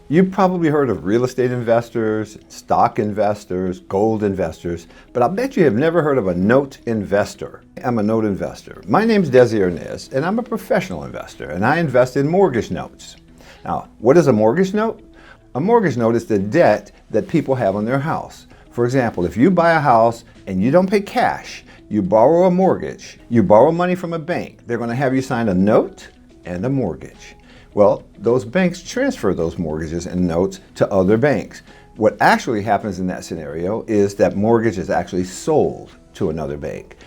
You've probably heard of real estate investors, stock investors, gold investors, but I bet you have never heard of a note investor. I'm a note investor. My name's herein, and I'm a professional investor, and I invest in mortgage notes. Now, what is a mortgage note? A mortgage note is the debt that people have on their house. For example, if you buy a house and you don't pay cash, you borrow a mortgage, you borrow money from a bank, they're going to have you sign a note and a mortgage. Well, those banks transfer those mortgages and notes to other banks. What actually happens in that scenario is that mortgage is actually sold to another bank.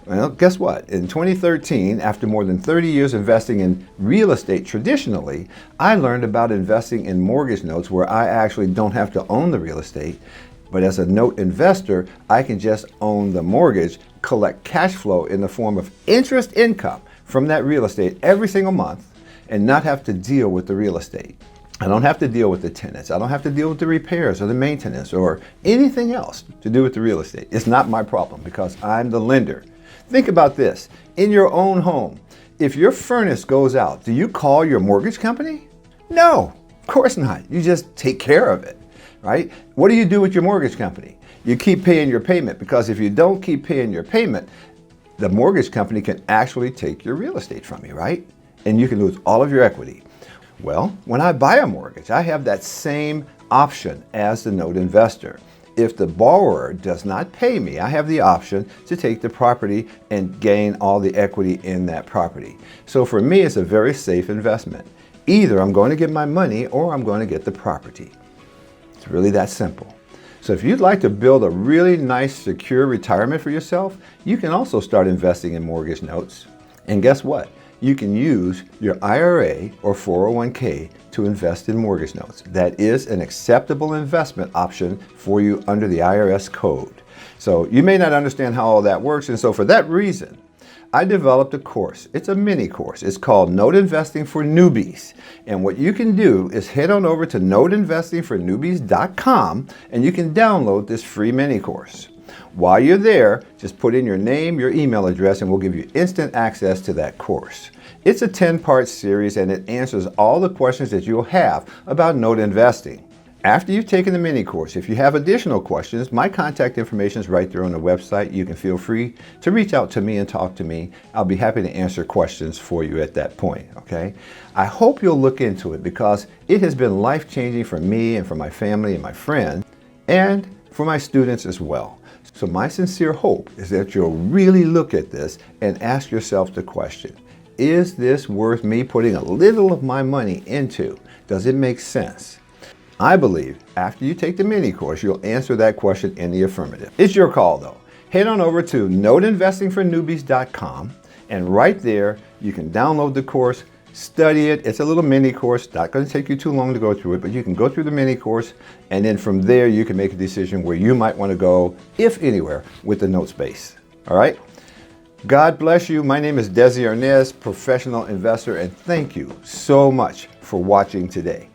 Well, guess what? In 2013, after more than 30 years investing in real estate traditionally, I learned about investing in mortgage notes where I actually don't have to own the real estate, but as a note investor, I can just own the mortgage, collect cash flow in the form of interest income from that real estate every single month, and not have to deal with the real estate. I don't have to deal with the tenants. I don't have to deal with the repairs or the maintenance or anything else to do with the real estate. It's not my problem because I'm the lender. Think about this. In your own home, if your furnace goes out, do you call your mortgage company? No, of course not. You just take care of it, right? What do you do with your mortgage company? You keep paying your payment, because if you don't keep paying your payment, the mortgage company can actually take your real estate from you, right? And you can lose all of your equity. Well, when I buy a mortgage, I have that same option as the note investor. If the borrower does not pay me, I have the option to take the property and gain all the equity in that property. So for me, it's a very safe investment. Either I'm going to get my money or I'm going to get the property. It's really that simple. So if you'd like to build a really nice, secure retirement for yourself, you can also start investing in mortgage notes. And guess what? You can use your IRA or 401k to invest in mortgage notes. That is an acceptable investment option for you under the IRS code. So you may not understand how all that works, and so for that reason, I developed a course. It's a mini course. It's called Note Investing for Newbies. And what you can do is head on over to noteinvestingfornewbies.com and you can download this free mini course. While you're there, just put in your name, your email address, and we'll give you instant access to that course. It's a 10-part series and it answers all the questions that you'll have about note investing. After you've taken the mini course, if you have additional questions, my contact information is right there on the website. You can feel free to reach out to me and talk to me. I'll be happy to answer questions for you at that point, okay? I hope you'll look into it because it has been life-changing for me and for my family and my friends and for my students as well. So my sincere hope is that you'll really look at this and ask yourself the question, is this worth me putting a little of my money into? Does it make sense? I believe after you take the mini course, you'll answer that question in the affirmative. It's your call though. Head on over to noteinvestingfornewbies.com and right there you can download the course, study it. It's a little mini course, not going to take you too long to go through it, but you can go through the mini course and then from there you can make a decision where you might want to go, if anywhere, with the note space. All right? God bless you. My name is herein, professional investor, and thank you so much for watching today.